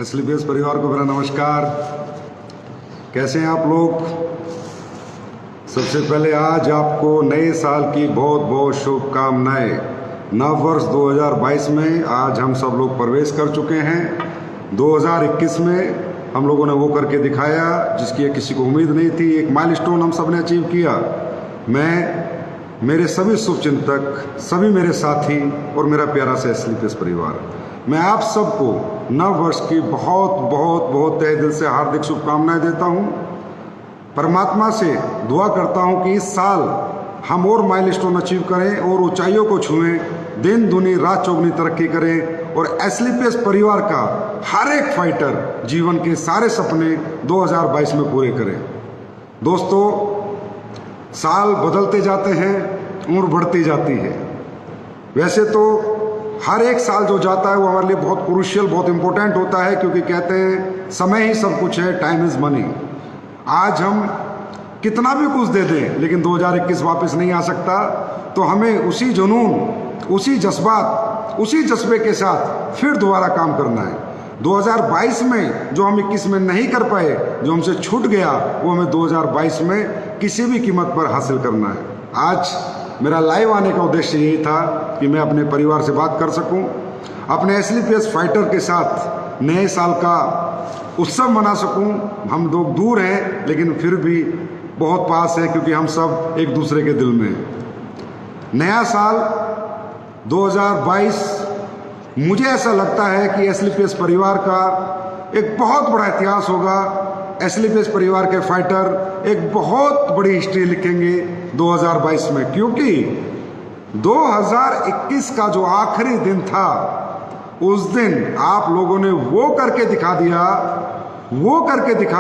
एसलीपीएस परिवार को मेरा नमस्कार। कैसे हैं आप लोग? सबसे पहले आज आपको नए साल की बहुत बहुत शुभकामनाएं। नव वर्ष 2022 में आज हम सब लोग प्रवेश कर चुके हैं। 2021 में हम लोगों ने वो करके दिखाया जिसकी किसी को उम्मीद नहीं थी। एक माइलस्टोन हम सब ने अचीव किया। मैं, मेरे सभी शुभचिंतक, सभी मेरे साथी और मेरा प्यारा सा एसलीपीएस परिवार, मैं आप सबको नव वर्ष की बहुत बहुत बहुत तहे दिल से हार्दिक शुभकामनाएं देता हूं। परमात्मा से दुआ करता हूं कि इस साल हम और माइलस्टोन अचीव करें और ऊंचाइयों को छुएं, दिन दुनी रात चौगुनी तरक्की करें और एसलीपीएस परिवार का हर एक फाइटर जीवन के सारे सपने 2022 में पूरे करें। दोस्तों, साल बदलते जाते हैं, उम्र बढ़ती जाती है। वैसे तो हर एक साल जो जाता है वो हमारे लिए बहुत क्रूशियल, बहुत इंपॉर्टेंट होता है, क्योंकि कहते हैं समय ही सब कुछ है, टाइम इज़ मनी। आज हम कितना भी कुछ दे दें लेकिन 2021 वापस नहीं आ सकता। तो हमें उसी जुनून, उसी जज्बात, उसी जज्बे के साथ फिर दोबारा काम करना है। 2022 में जो हम 21 में नहीं कर पाए, जो हमसे छूट गया, वो हमें 2022 में किसी भी कीमत पर हासिल करना है। आज मेरा लाइव आने का उद्देश्य यही था कि मैं अपने परिवार से बात कर सकूं, अपने एसलीपीएस फाइटर के साथ नए साल का उत्सव मना सकूं। हम लोग दूर हैं लेकिन फिर भी बहुत पास है, क्योंकि हम सब एक दूसरे के दिल में हैं। नया साल 2022 मुझे ऐसा लगता है कि एसलीपीएस परिवार का एक बहुत बड़ा इतिहास होगा। एसलीपीएस परिवार के फाइटर एक बहुत बड़ी हिस्ट्री लिखेंगे 2022 में, क्योंकि 2021 का जो आखिरी दिन था, उस दिन आप लोगों ने वो करके दिखा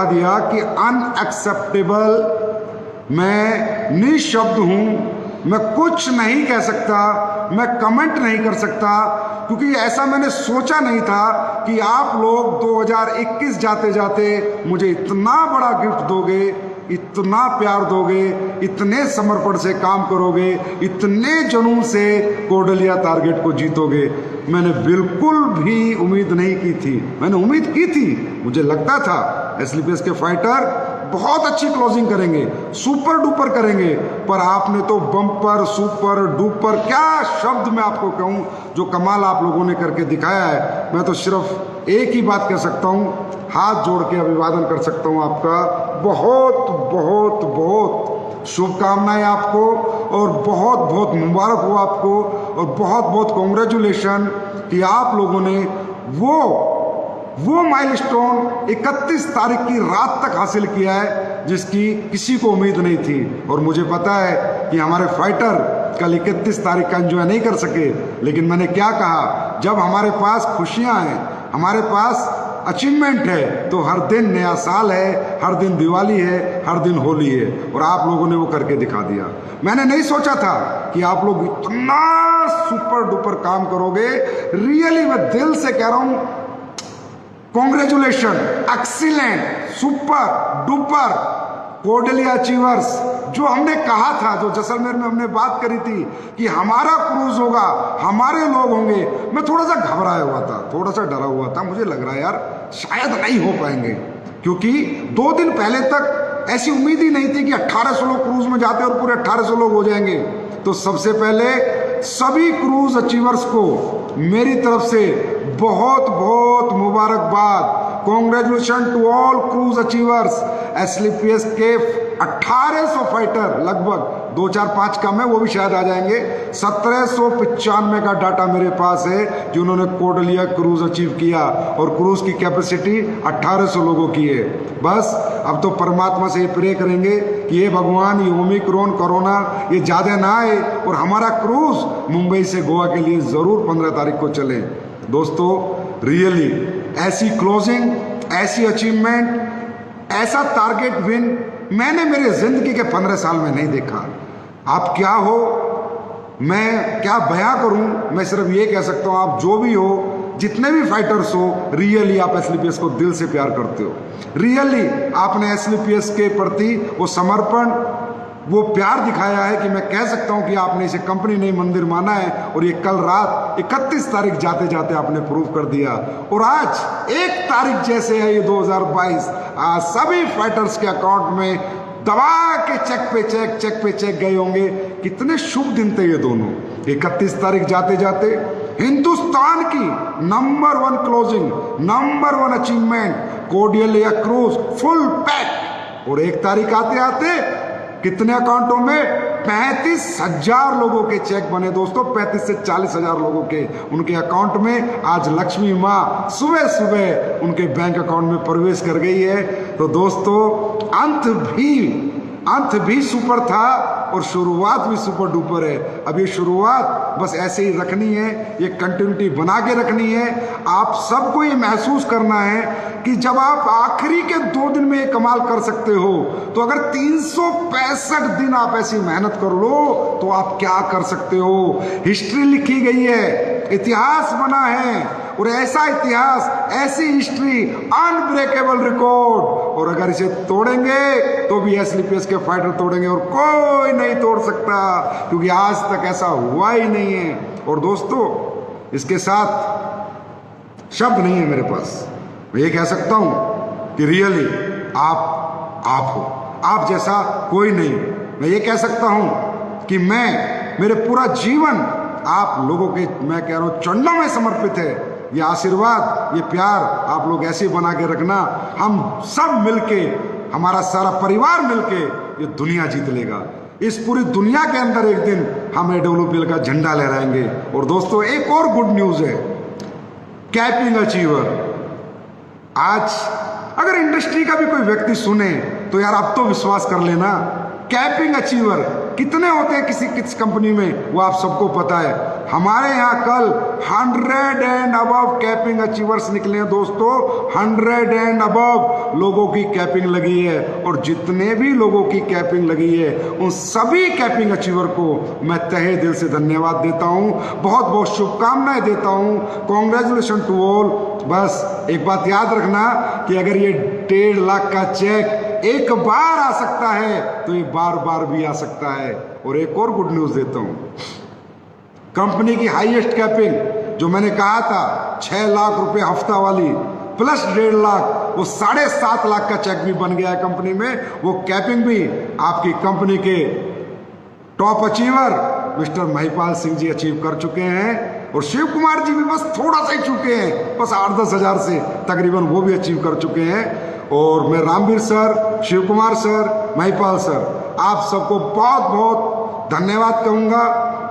दिया कि अनएक्सेप्टेबल। मैं निशब्द हूं, मैं कुछ नहीं कह सकता, मैं कमेंट नहीं कर सकता, क्योंकि ऐसा मैंने सोचा नहीं था कि आप लोग 2021 जाते जाते मुझे इतना बड़ा गिफ्ट दोगे, इतना प्यार दोगे, इतने समर्पण से काम करोगे, इतने जुनून से कोडलिया टारगेट को जीतोगे। मैंने बिल्कुल भी उम्मीद नहीं की थी। मैंने उम्मीद की थी, मुझे लगता था एसलीपीएस के फाइटर बहुत अच्छी क्लोजिंग करेंगे, सुपर डुपर करेंगे, पर आपने तो बम्पर, सुपर डुपर, क्या शब्द मैं आपको कहूं, जो कमाल आप लोगों ने करके दिखाया है। मैं तो सिर्फ एक ही बात कह सकता हूं, हाथ जोड़ के अभिवादन कर सकता हूं आपका। बहुत बहुत बहुत शुभकामनाएं आपको और बहुत बहुत मुबारक हो आपको और बहुत बहुत कॉन्ग्रेचुलेशन कि आप लोगों ने वो माइलस्टोन 31 तारीख की रात तक हासिल किया है जिसकी किसी को उम्मीद नहीं थी। और मुझे पता है कि हमारे फाइटर कल 31 तारीख का एंजॉय नहीं कर सके, लेकिन मैंने क्या कहा, जब हमारे पास खुशियां हैं, हमारे पास अचीवमेंट है, तो हर दिन नया साल है, हर दिन दिवाली है, हर दिन होली है, और आप लोगों ने वो करके दिखा दिया। मैंने नहीं सोचा था कि आप लोग इतना सुपर डुपर काम करोगे। रियली मैं दिल से कह रहा हूं, कॉन्ग्रेचुलेशन, एक्सीलेंट, सुपर डुपर कोडलिया अचीवर्स। जो हमने कहा था, जो जैसलमेर में हमने बात करी थी कि हमारा क्रूज होगा, हमारे लोग होंगे, मैं थोड़ा सा घबराया हुआ था, थोड़ा सा डरा हुआ था। मुझे लग रहा है यार शायद नहीं हो पाएंगे, क्योंकि 2 दिन पहले तक ऐसी उम्मीद ही नहीं थी कि 1800 लोग क्रूज में जाते और पूरे 1800 लोग हो जाएंगे। तो सबसे पहले सभी क्रूज अचीवर्स को मेरी तरफ से बहुत बहुत मुबारकबाद। Congratulation to all cruise achievers. एसलीपीएस के 1800 फाइटर, लगभग 2-4-5 कम है, वो भी शायद आ जाएंगे। 1795 का डाटा मेरे पास है जिन्होंने कोडलिया क्रूज अचीव किया, और क्रूज की कैपेसिटी 1800 लोगों की है। बस अब तो परमात्मा से प्रे करेंगे कि ये भगवान, ये ओमिक्रॉन, कोरोना ये ज़्यादा ना आए और हमारा क्रूज मुंबई से गोवा के लिए ज़रूर 15 तारीख को चले। दोस्तों, रियली ऐसी क्लोजिंग, ऐसी अचीवमेंट, ऐसा टारगेट विन मैंने मेरे जिंदगी के 15 साल में नहीं देखा। आप क्या हो, मैं क्या बयां करूं। मैं सिर्फ ये कह सकता हूं, आप जो भी हो, जितने भी फाइटर्स हो, रियली आप एसलीपीएस को दिल से प्यार करते हो। रियली आपने एसलीपीएस के प्रति वो समर्पण, वो प्यार दिखाया है कि मैं कह सकता हूं कि आपने इसे कंपनी नहीं मंदिर माना है। और ये कल रात 31 तारीख जाते जाते आपने प्रूव कर दिया। और आज 1 तारीख जैसे है ये 2022, आज सभी फाइटर्स के अकाउंट में दबा के चेक पे चेक गए होंगे। कितने शुभ दिन थे ये दोनों। 31 तारीख जाते जाते हिंदुस्तान की number 1 closing, number 1 achievement, cordial cruise full pack. और 1 तारीख आते आते कितने अकाउंटों में 35,000 लोगों के चेक बने दोस्तों। 35 से 40,000 लोगों के उनके अकाउंट में आज लक्ष्मी माँ सुबह सुबह उनके बैंक अकाउंट में प्रवेश कर गई है। तो दोस्तों अंत भी सुपर था और शुरुआत भी सुपर डुपर है। अब ये शुरुआत बस ऐसे ही रखनी है, ये कंटिन्यूटी बना के रखनी है। आप सबको ये महसूस करना है कि जब आप आखिरी के 2 दिन में ये कमाल कर सकते हो, तो अगर 365 दिन आप ऐसी मेहनत कर लो तो आप क्या कर सकते हो। हिस्ट्री लिखी गई है, इतिहास बना है, और ऐसा इतिहास, ऐसी हिस्ट्री, अनब्रेकेबल रिकॉर्ड। और अगर इसे तोड़ेंगे तो भी एसलीपीएस के फाइटर तोड़ेंगे और कोई नहीं तोड़ सकता, क्योंकि आज तक ऐसा हुआ ही नहीं है। और दोस्तों इसके साथ शब्द नहीं है मेरे पास। मैं ये कह सकता हूं कि रियली आप हो, आप जैसा कोई नहीं। मैं ये कह सकता हूं कि मेरे पूरा जीवन आप लोगों के, मैं कह रहा हूं, चरणों में समर्पित है। ये आशीर्वाद, ये प्यार आप लोग ऐसे बना के रखना। हम सब मिलके, हमारा सारा परिवार मिलके ये दुनिया जीत लेगा। इस पूरी दुनिया के अंदर एक दिन हम AWPL का झंडा लहराएंगे। और दोस्तों एक और गुड न्यूज है, कैपिंग अचीवर। आज अगर इंडस्ट्री का भी कोई व्यक्ति सुने तो यार अब तो विश्वास कर लेना, कैपिंग अचीवर कितने होते हैं किस कंपनी में, वो आप सबको पता है। हमारे यहाँ कल 100 एंड अबव कैपिंग अचीवर्स निकले हैं दोस्तों। 100 एंड अबव लोगों की कैपिंग लगी है। और जितने भी लोगों की कैपिंग लगी है उन सभी कैपिंग अचीवर को मैं तहे दिल से धन्यवाद देता हूँ, बहुत बहुत शुभकामनाएं देता हूँ। Congratulation to all. बस एक बात याद रखना कि अगर ये 1.5 लाख का चेक एक बार आ सकता है तो ये बार बार भी आ सकता है। और एक और गुड न्यूज देता हूं, कंपनी की हाईएस्ट कैपिंग जो मैंने कहा था 6 लाख रुपए हफ्ता वाली प्लस 1.5 लाख, वो 7.5 लाख का चेक भी बन गया है कंपनी में। वो कैपिंग भी आपकी कंपनी के top achiever mister Mahipal Singh ji achieve कर चुके हैं। और शिव कुमार जी भी बस थोड़ा सा ही चुके हैं, बस 8-10 हजार से तकरीबन वो भी अचीव कर चुके हैं। और मैं Ramveer sir, Shiv Kumar sir, Mahipal sir, आप सबको बहुत बहुत धन्यवाद कहूँगा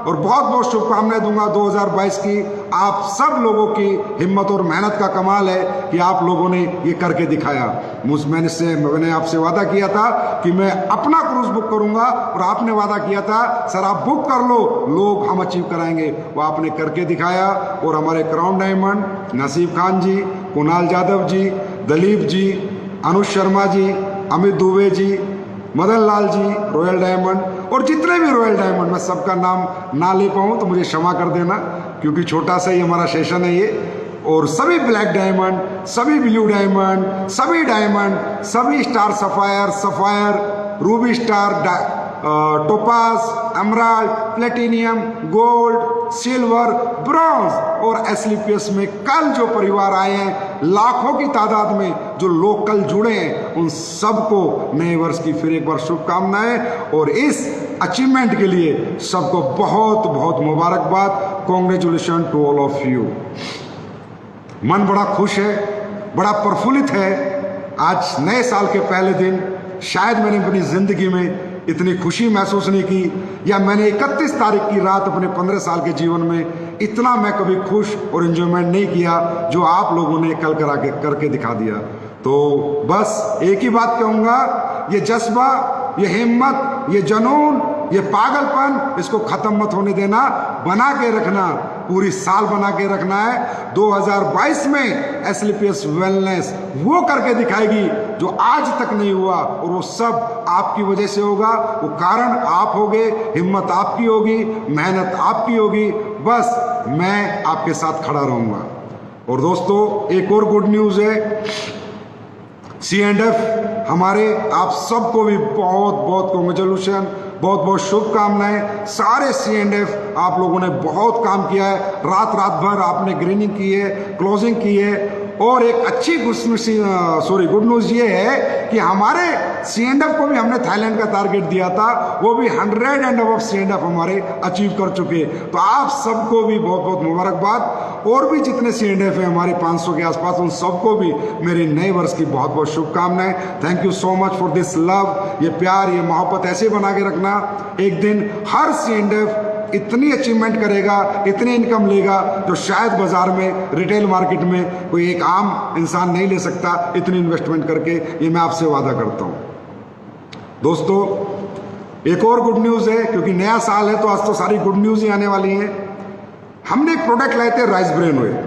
और बहुत बहुत शुभकामनाएं दूंगा 2022 की। आप सब लोगों की हिम्मत और मेहनत का कमाल है कि आप लोगों ने ये करके दिखाया। मैंने आपसे वादा किया था कि मैं अपना क्रूज बुक करूंगा और आपने वादा किया था सर आप बुक कर लो, लोग हम अचीव कराएंगे। वो आपने करके दिखाया। और हमारे क्राउन डायमंड नसीब खान जी, कुणाल यादव जी, दलीप जी, अनुज शर्मा जी, अमित दुबे जी, मदन लाल जी, रॉयल डायमंड और जितने भी रॉयल डायमंड, मैं सबका नाम ना ले पाऊँ तो मुझे क्षमा कर देना, क्योंकि छोटा सा ही हमारा सेशन है ये। और सभी ब्लैक डायमंड, सभी ब्लू डायमंड, सभी star sapphire, Ruby star, topaz, emerald, platinum, gold, silver, bronze और एसलीपीएस में कल जो परिवार आए हैं लाखों की तादाद में, जो लोग कल जुड़े हैं, उन सबको नए वर्ष की फिर एक बार शुभकामनाएं। और इस अचीवमेंट के लिए सबको बहुत बहुत मुबारकबाद। Congratulation to all of you. मन बड़ा खुश है, बड़ा प्रफुल्लित है। आज नए साल के पहले दिन शायद मैंने अपनी जिंदगी में इतनी खुशी महसूस नहीं की, या मैंने 31 तारीख की रात अपने 15 साल के जीवन में इतना मैं कभी खुश और एंजॉयमेंट नहीं किया जो आप लोगों ने कल करके दिखा दिया। तो बस एक ही बात कहूँगा, ये जज्बा, ये हिम्मत, ये जुनून, ये पागलपन, इसको खत्म मत होने देना, बना के रखना, पूरी साल बना के रखना है। 2022 में एसलीपीएस वेलनेस वो करके दिखाएगी जो आज तक नहीं हुआ, और वो सब आपकी वजह से होगा। वो कारण आप होगे, हिम्मत आपकी होगी, मेहनत आपकी होगी। बस मैं आपके साथ खड़ा रहूंगा। और दोस्तों एक और गुड न्यूज है, C&F हमारे, आप सबको भी बहुत बहुत कॉन्ग्रेचुलेशन, बहुत बहुत शुभकामनाएं। सारे C&F आप लोगों ने बहुत काम किया है, रात रात भर आपने ग्रीनिंग की है, क्लोजिंग की है। और एक अच्छी गुड न्यूज़ ये है कि हमारे C&F को भी हमने थाईलैंड का टारगेट दिया था, वो भी 100 एंड अबव C&F हमारे अचीव कर चुके। तो आप सबको भी बहुत बहुत मुबारकबाद। और भी जितने C&F हैं हमारे 500 के आसपास, उन सबको भी मेरे नए वर्ष की बहुत बहुत शुभकामनाएं। Thank you so much for this love. ये प्यार, ये मोहब्बत ऐसे बना के रखना। एक दिन हर C&F इतनी अचीवमेंट करेगा, इतनी इनकम लेगा जो शायद बाजार में, रिटेल मार्केट में कोई एक आम इंसान नहीं ले सकता, इतनी इन्वेस्टमेंट करके। ये मैं आपसे वादा करता हूं। दोस्तों, एक और गुड न्यूज़ है, क्योंकि नया साल है तो आज तो सारी गुड न्यूज़ ही आने वाली हैं। हमने एक प्रोडक्ट लाए थे, राइस ब्रेन ऑयल।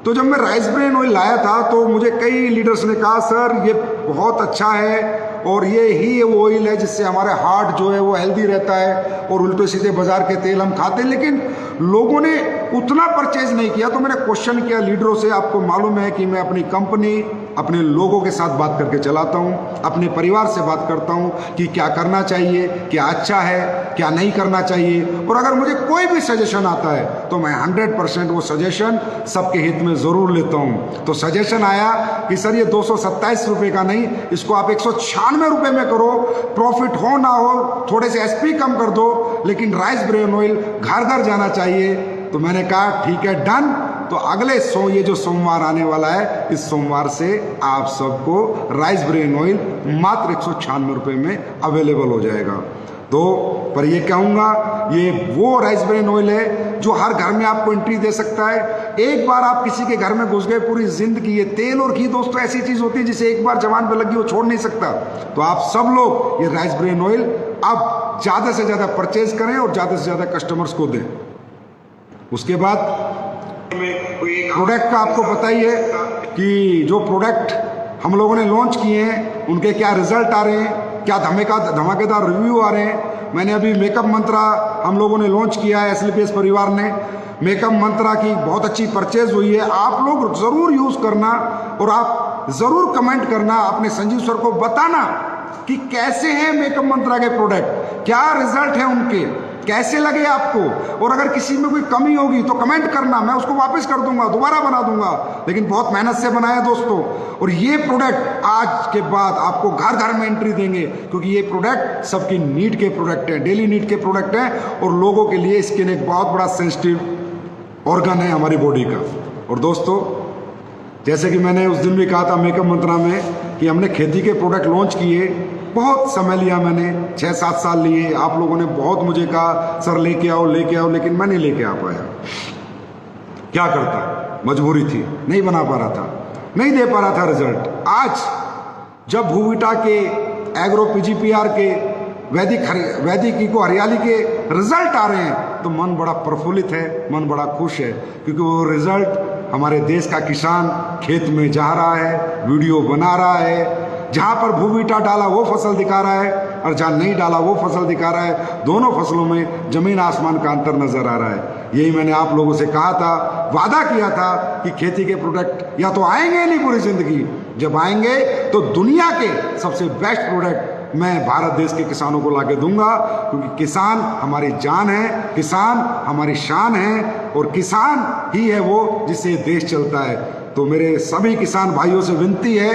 तो जब मैं राइस ब्रेन ऑयल लाया था तो मुझे कई लीडर्स ने कहा, सर ये बहुत अच्छा है और ये ही वो ऑयल है जिससे हमारे हार्ट जो है वो हेल्दी रहता है, और उल्टे सीधे बाजार के तेल हम खाते हैं। लेकिन लोगों ने उतना परचेज नहीं किया। तो मैंने क्वेश्चन किया लीडरों से। आपको मालूम है कि मैं अपनी कंपनी अपने लोगों के साथ बात करके चलाता हूं, अपने परिवार से बात करता हूं कि क्या करना चाहिए, क्या अच्छा है, क्या नहीं करना चाहिए। और अगर मुझे कोई भी सजेशन आता है तो मैं 100% वो सजेशन सबके हित में ज़रूर लेता हूं। तो सजेशन आया कि सर ये 227 रुपये का नहीं, इसको आप 196 रुपये में करो, प्रॉफिट हो ना हो, थोड़े से SP कम कर दो, लेकिन राइस ब्रेन ऑयल घर घर जाना चाहिए। तो मैंने कहा ठीक है, डन। तो अगले ये जो सोमवार आने वाला है, इस सोमवार से आप सबको राइस ब्रेन ऑयल मात्र 196 रुपये में अवेलेबल हो जाएगा। तो पर ये कहूँगा, ये वो राइस ब्रेन ऑयल है जो हर घर में आपको एंट्री दे सकता है। एक बार आप किसी के घर में घुस गए, पूरी जिंदगी। ये तेल और घी दोस्तों ऐसी चीज़ होती है जिसे एक बार जवान पे लगी वो छोड़ नहीं सकता। तो आप सब लोग ये राइस ब्रेन ऑयल अब ज़्यादा से ज़्यादा परचेज करें और ज़्यादा से ज़्यादा कस्टमर्स को दें। उसके बाद प्रोडक्ट का आपको पता ही है कि जो प्रोडक्ट हम लोगों ने लॉन्च किए हैं उनके क्या रिजल्ट आ रहे हैं, क्या धमाकेदार रिव्यू आ रहे हैं। मैंने अभी मेकअप मंत्रा हम लोगों ने लॉन्च किया है, SLPS परिवार ने। मेकअप मंत्रा की बहुत अच्छी परचेज हुई है। आप लोग ज़रूर यूज़ करना और आप ज़रूर कमेंट करना, अपने संजीव सर को बताना कि कैसे हैं मेकअप मंत्रा के प्रोडक्ट, क्या रिजल्ट है उनके, कैसे लगे आपको। और अगर किसी में कोई कमी होगी तो कमेंट करना, मैं उसको वापस कर दूंगा, दोबारा बना दूंगा। लेकिन बहुत मेहनत से बनाया दोस्तों। और ये प्रोडक्ट आज के बाद आपको घर घर में एंट्री देंगे, क्योंकि ये प्रोडक्ट सबकी नीड के प्रोडक्ट हैं, डेली नीड के प्रोडक्ट हैं। और लोगों के लिए स्किन एक बहुत बड़ा सेंसिटिव ऑर्गन है हमारी बॉडी का। और दोस्तों, जैसे कि मैंने उस दिन भी कहा था मेकअप मंत्रा में कि हमने खेती के प्रोडक्ट लॉन्च किए, बहुत समय लिया, मैंने 6-7 साल लिए। आप लोगों ने बहुत मुझे कहा सर लेके आओ, लेकिन मैं नहीं लेके आ पाया। क्या करता, मजबूरी थी, नहीं बना पा रहा था, नहीं दे पा रहा था रिजल्ट। आज जब भूविटा के, एग्रो PGPR के, वैदिक इको हरियाली के रिजल्ट आ रहे हैं तो मन बड़ा प्रफुल्लित है, मन बड़ा खुश है। क्योंकि वो रिजल्ट हमारे देश का किसान खेत में जा रहा है, वीडियो बना रहा है। जहाँ पर भूविटा डाला वो फसल दिखा रहा है, और जहाँ नहीं डाला वो फसल दिखा रहा है। दोनों फसलों में जमीन आसमान का अंतर नजर आ रहा है। यही मैंने आप लोगों से कहा था, वादा किया था कि खेती के प्रोडक्ट या तो आएंगे नहीं पूरी जिंदगी, जब आएंगे तो दुनिया के सबसे बेस्ट प्रोडक्ट मैं भारत देश के किसानों को लाके दूंगा। क्योंकि किसान हमारी जान है, किसान हमारी शान है, और किसान ही है वो जिससे देश चलता है। तो मेरे सभी किसान भाइयों से विनती है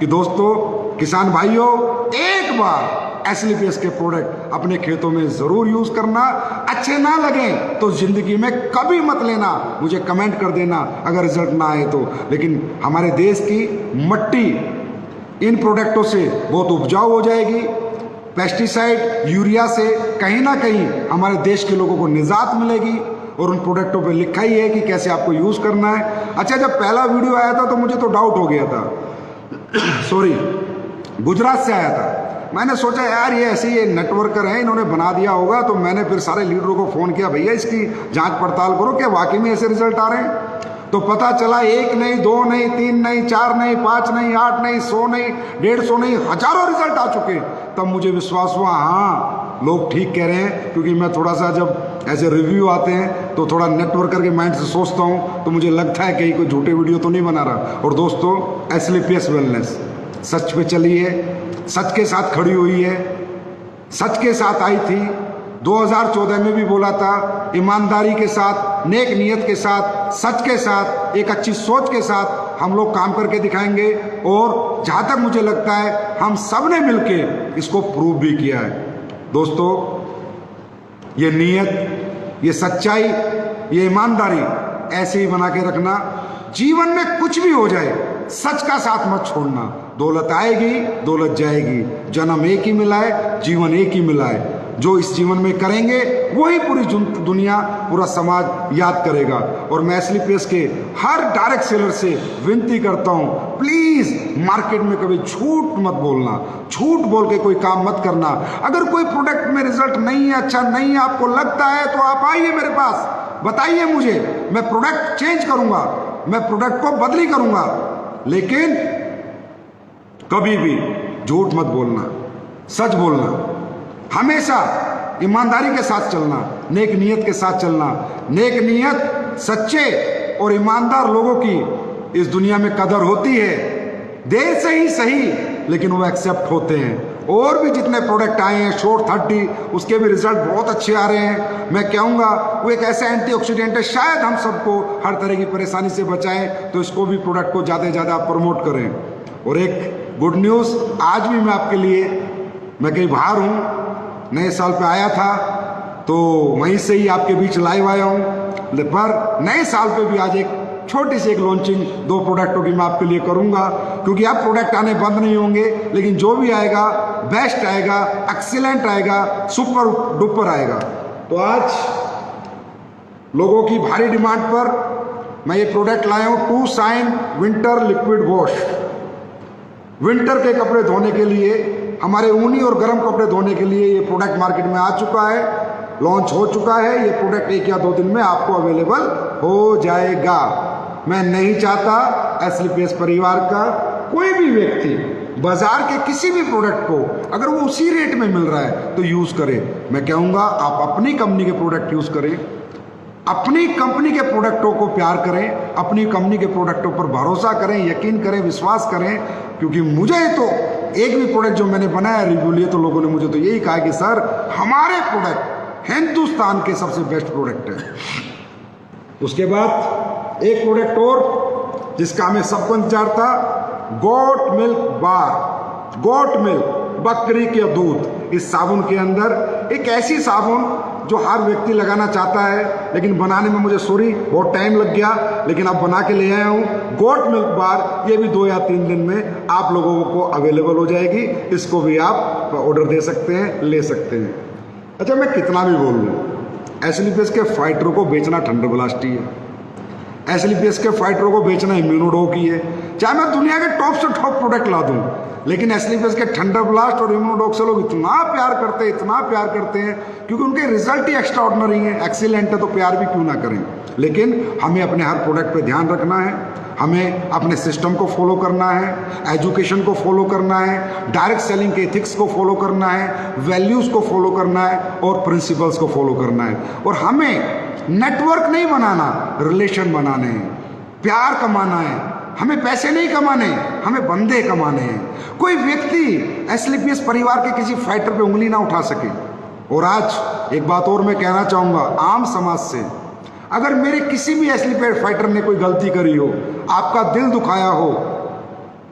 कि दोस्तों, किसान भाइयों, एक बार SLPS के प्रोडक्ट अपने खेतों में जरूर यूज करना। अच्छे ना लगे तो जिंदगी में कभी मत लेना, मुझे कमेंट कर देना अगर रिजल्ट ना आए तो। लेकिन हमारे देश की मट्टी इन प्रोडक्टों से बहुत उपजाऊ हो जाएगी। पेस्टिसाइड, यूरिया से कहीं ना कहीं हमारे देश के लोगों को निजात मिलेगी। और उन प्रोडक्टों पे लिखा ही है कि कैसे आपको यूज़ करना है। अच्छा, जब पहला वीडियो आया था तो मुझे तो डाउट हो गया था सॉरी, गुजरात से आया था। मैंने सोचा यार ये ऐसे ही नेटवर्कर हैं, इन्होंने बना दिया होगा। तो मैंने फिर सारे लीडरों को फ़ोन किया, भैया इसकी जांच पड़ताल करो, क्या वाकई में ऐसे रिजल्ट आ रहे हैं। तो पता चला 1 नहीं, 2 नहीं, 3 नहीं, 4 नहीं, 5 नहीं, 8 नहीं, 100 नहीं, 150 नहीं, हजारों रिजल्ट आ चुके। तब मुझे विश्वास हुआ, हाँ लोग ठीक कह रहे हैं। क्योंकि मैं थोड़ा सा जब ऐसे रिव्यू आते हैं तो थोड़ा नेटवर्कर के माइंड से सोचता हूँ, तो मुझे लगता है कहीं कोई झूठे वीडियो तो नहीं बना रहा। और दोस्तों, SLPS वेलनेस सच पे चली है, सच के साथ खड़ी हुई है, सच के साथ आई थी। 2014 में भी बोला था, ईमानदारी के साथ, नेक नीयत के साथ, सच के साथ, एक अच्छी सोच के साथ हम लोग काम करके दिखाएंगे। और जहाँ तक मुझे लगता है हम सब ने मिलके इसको प्रूव भी किया है। दोस्तों, ये नीयत, ये सच्चाई, ये ईमानदारी ऐसे ही बना के रखना। जीवन में कुछ भी हो जाए, सच का साथ मत छोड़ना। दौलत आएगी, दौलत जाएगी, जन्म एक ही मिला है, जीवन एक ही मिला है। जो इस जीवन में करेंगे वही पूरी दुनिया, पूरा समाज याद करेगा। और मैं एसली पेस के हर डायरेक्ट सेलर से विनती करता हूं, प्लीज मार्केट में कभी झूठ मत बोलना, झूठ बोल के कोई काम मत करना। अगर कोई प्रोडक्ट में रिजल्ट नहीं है, अच्छा नहीं है, आपको लगता है, तो आप आइए मेरे पास, बताइए मुझे, मैं प्रोडक्ट चेंज करूंगा, मैं प्रोडक्ट को बदली करूंगा। लेकिन कभी भी झूठ मत बोलना, सच बोलना, हमेशा ईमानदारी के साथ चलना, नेक नीयत के साथ चलना। नेक नीयत, सच्चे और ईमानदार लोगों की इस दुनिया में कदर होती है। देर से ही सही, लेकिन वो एक्सेप्ट होते हैं। और भी जितने प्रोडक्ट आए हैं शॉर्ट 30, उसके भी रिजल्ट बहुत अच्छे आ रहे हैं। मैं कहूँगा वो एक ऐसा एंटीऑक्सीडेंट है, शायद हम सबको हर तरह की परेशानी से बचाएं। तो इसको भी, प्रोडक्ट को ज़्यादा से ज़्यादा प्रमोट करें। और एक गुड न्यूज़ आज भी मैं आपके लिए, मैं कहीं बाहर हूँ, नए साल पे आया था, तो वहीं से ही आपके बीच लाइव आया हूँ। पर नए साल पे भी आज एक छोटी सी एक लॉन्चिंग 2 प्रोडक्टों की मैं आपके लिए करूँगा, क्योंकि अब प्रोडक्ट आने बंद नहीं होंगे, लेकिन जो भी आएगा बेस्ट आएगा, एक्सीलेंट आएगा, सुपर डुपर आएगा। तो आज लोगों की भारी डिमांड पर मैं ये प्रोडक्ट लाया हूँ, टू साइन विंटर लिक्विड वॉश। विंटर के कपड़े धोने के लिए, हमारे ऊनी और गर्म कपड़े धोने के लिए ये प्रोडक्ट मार्केट में आ चुका है, लॉन्च हो चुका है। ये प्रोडक्ट 1 या 2 दिन में आपको अवेलेबल हो जाएगा। मैं नहीं चाहता एसली पेस परिवार का कोई भी व्यक्ति बाजार के किसी भी प्रोडक्ट को, अगर वो उसी रेट में मिल रहा है तो यूज़ करे। मैं कहूँगा आप अपनी कंपनी के प्रोडक्ट यूज़ करें, अपनी कंपनी के प्रोडक्टों को प्यार करें, अपनी कंपनी के प्रोडक्टों पर भरोसा करें, यकीन करें, विश्वास करें। क्योंकि मुझे तो एक भी प्रोडक्ट जो मैंने बनाया, रिव्यू लिए, तो लोगों ने मुझे तो यही कहा कि सर हमारे प्रोडक्ट हिंदुस्तान के सबसे बेस्ट प्रोडक्ट है। उसके बाद एक प्रोडक्ट और जिसका हमें सबको इंतजार था, goat milk bar. Goat milk, बकरी के दूध। इस साबुन के अंदर एक ऐसी साबुन जो हर व्यक्ति लगाना चाहता है, लेकिन बनाने में मुझे बहुत टाइम लग गया, लेकिन अब बना के ले आया हूँ। गोट मिल्क बार, ये भी 2 या 3 दिन में आप लोगों को अवेलेबल हो जाएगी। इसको भी आप ऑर्डर दे सकते हैं, ले सकते हैं। अच्छा, मैं कितना भी बोल लूँ, एसली पेस के फाइटरों को बेचना थंडर ब्लास्ट ही है, एसली पेस के फाइटरों को बेचना इम्यूनोडॉक ही है। चाहे मैं दुनिया के टॉप से टॉप प्रोडक्ट ला दूँ, लेकिन एसली पेस के थंडर ब्लास्ट और इम्यूनोडॉक से लोग इतना प्यार करते हैं, इतना प्यार करते हैं, क्योंकि उनके रिजल्ट ही एक्स्ट्रा ऑर्डिनरी है, एक्सीलेंट है। तो प्यार भी क्यों ना करें। लेकिन हमें अपने हर प्रोडक्ट पे ध्यान रखना है, हमें अपने सिस्टम को फॉलो करना है, एजुकेशन को फॉलो करना है, डायरेक्ट सेलिंग के एथिक्स को फॉलो करना है, वैल्यूज़ को फॉलो करना है और प्रिंसिपल्स को फॉलो करना है। और हमें नेटवर्क नहीं बनाना, रिलेशन बनाने हैं, प्यार कमाना है। हमें पैसे नहीं कमाने, हमें बंदे कमाने हैं। कोई व्यक्ति एसली पेस परिवार के किसी फाइटर पे उंगली ना उठा सके। और आज एक बात और मैं कहना चाहूँगा आम समाज से, अगर मेरे किसी भी एसली पेस फाइटर ने कोई गलती करी हो, आपका दिल दुखाया हो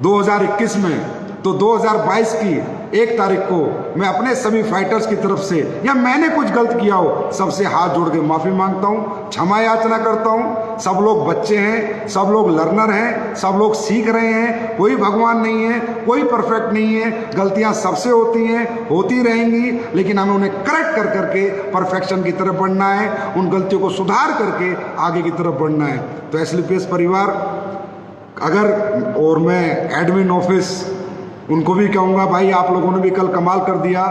2021 में, तो 2022 की 1 तारीख को मैं अपने सभी फाइटर्स की तरफ से, या मैंने कुछ गलत किया हो, सबसे हाथ जोड़ के माफ़ी मांगता हूँ, क्षमा याचना करता हूँ। सब लोग बच्चे हैं, सब लोग लर्नर हैं, सब लोग सीख रहे हैं। कोई भगवान नहीं है, कोई परफेक्ट नहीं है। गलतियाँ सबसे होती हैं, होती रहेंगी, लेकिन हमें उन्हें करेक्ट कर करके परफेक्शन की तरफ बढ़ना है, उन गलतियों को सुधार करके आगे की तरफ बढ़ना है। तो एसली पेस परिवार अगर, और मैं एडमिन ऑफिस उनको भी कहूँगा, भाई आप लोगों ने भी कल कमाल कर दिया।